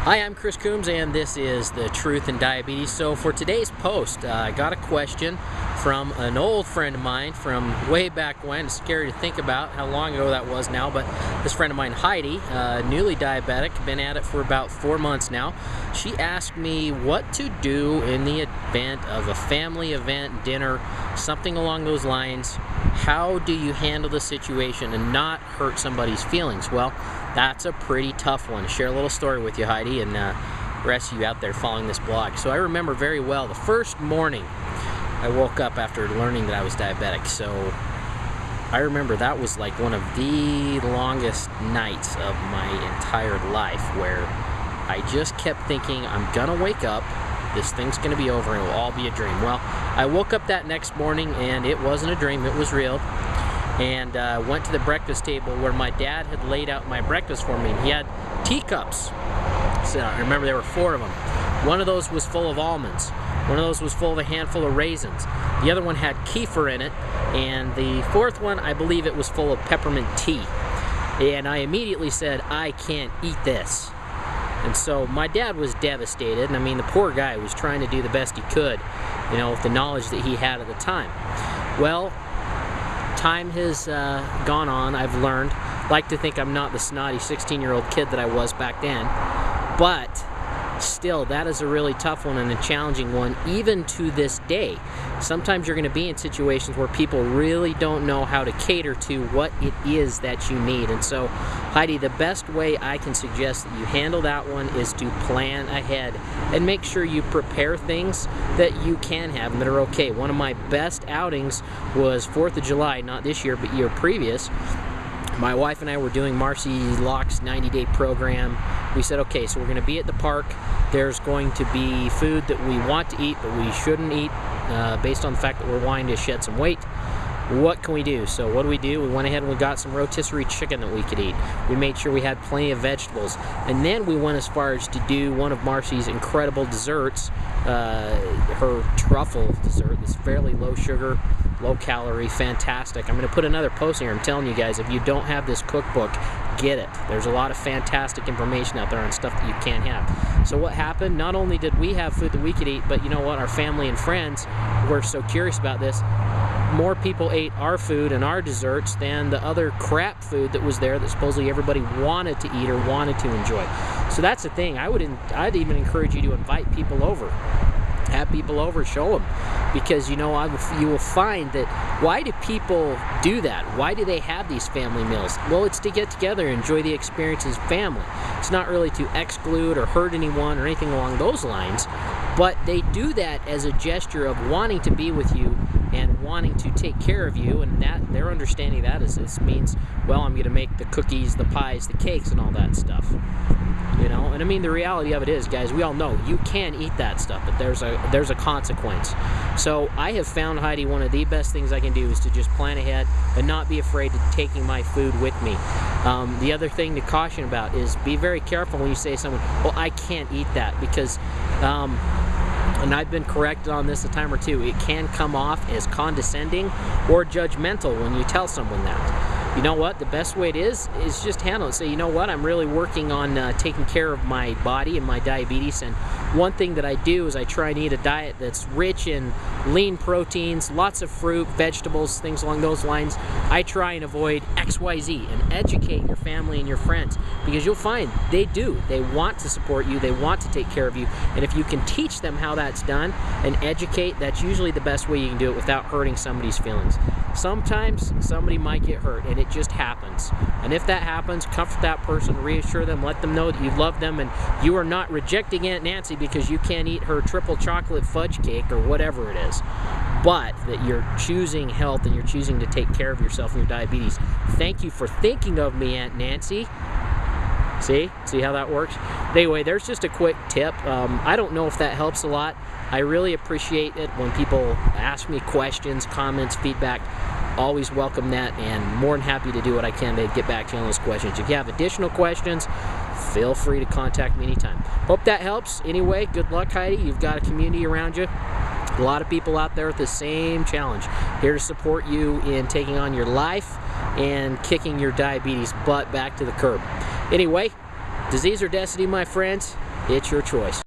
Hi, I'm Chris Coombs, and this is The Truth in Diabetes. So for today's post, I got a question from an old friend of mine from way back when. It's scary to think about how long ago that was now, but this friend of mine, Heidi, newly diabetic, been at it for about 4 months now. She asked me what to do in the event of a family event, dinner, something along those lines. How do you handle the situation and not hurt somebody's feelings? Well, that's a pretty tough one. Share a little story with you, Heidi, and the rest of you out there following this blog. So I remember very well the first morning I woke up after learning that I was diabetic. So I remember that was like one of the longest nights of my entire life, where I just kept thinking, I'm gonna wake up, this thing's gonna be over, and it'll all be a dream. Well, I woke up that next morning and it wasn't a dream, it was real. And went to the breakfast table where my dad had laid out my breakfast for me. He had teacups. So I remember there were 4 of them. One of those was full of almonds. One of those was full of a handful of raisins. The other one had kefir in it. And the 4th one, I believe it was full of peppermint tea. And I immediately said, I can't eat this. And so my dad was devastated. And I mean, the poor guy was trying to do the best he could, you know, with the knowledge that he had at the time. Well, time has gone on. I've learned. Like to think I'm not the snotty 16-year-old kid that I was back then, but still, that is a really tough one and a challenging one, even to this day. Sometimes you're going to be in situations where people really don't know how to cater to what it is that you need. And so, Heidi, the best way I can suggest that you handle that one is to plan ahead and make sure you prepare things that you can have and that are okay. One of my best outings was 4th of July, not this year, but year previous. My wife and I were doing Marcy Locke's 90-day program. We said, okay, so we're going to be at the park. There's going to be food that we want to eat, but we shouldn't eat based on the fact that we're wanting to shed some weight. What can we do? So what do? We went ahead and we got some rotisserie chicken that we could eat. We made sure we had plenty of vegetables. And then we went as far as to do one of Marcy's incredible desserts, her truffle dessert. It's fairly low sugar, low calorie, fantastic. I'm going to put another post here. I'm telling you guys, if you don't have this cookbook, get it. There's a lot of fantastic information out there on stuff that you can't have. So what happened? Not only did we have food that we could eat, but you know what? Our family and friends were so curious about this. More people ate our food and our desserts than the other crap food that was there that supposedly everybody wanted to eat or wanted to enjoy. So that's the thing. I'd even encourage you to invite people over. Have people over, show them, because you know you will find that why do people do that? Why do they have these family meals? Well, it's to get together and enjoy the experience as family. It's not really to exclude or hurt anyone or anything along those lines, but they do that as a gesture of wanting to be with you and wanting to take care of you, and that their understanding of that is this means, well, I'm going to make the cookies, the pies, the cakes, and all that stuff. You know, and I mean, the reality of it is, guys, we all know you can eat that stuff, but there's a consequence. So I have found, Heidi, one of the best things I can do is to just plan ahead and not be afraid of taking my food with me. The other thing to caution about is be very careful when you say to someone, well, I can't eat that, because and I've been corrected on this a time or two, it can come off as condescending or judgmental when you tell someone that. You know what? The best way it is just handle it. Say, you know what? I'm really working on taking care of my body and my diabetes, and one thing that I do is I try and eat a diet that's rich in lean proteins, lots of fruit, vegetables, things along those lines. I try and avoid XYZ, and educate your family and your friends, because you'll find they do. They want to support you. They want to take care of you, and if you can teach them how that's done and educate, that's usually the best way you can do it without hurting somebody's feelings. Sometimes somebody might get hurt, and it just happens. And if that happens, comfort that person, reassure them, let them know that you love them, and you are not rejecting Aunt Nancy because you can't eat her triple chocolate fudge cake or whatever it is, but that you're choosing health and you're choosing to take care of yourself and your diabetes. Thank you for thinking of me, Aunt Nancy. See how that works? Anyway, there's just a quick tip. I don't know if that helps a lot. I really appreciate it when people ask me questions, comments, feedback. Always welcome that, and more than happy to do what I can to get back to you on those questions. If you have additional questions, feel free to contact me anytime. Hope that helps. Anyway, good luck, Heidi. You've got a community around you. A lot of people out there with the same challenge. Here to support you in taking on your life and kicking your diabetes butt back to the curb. Anyway, disease or destiny, my friends, It's your choice.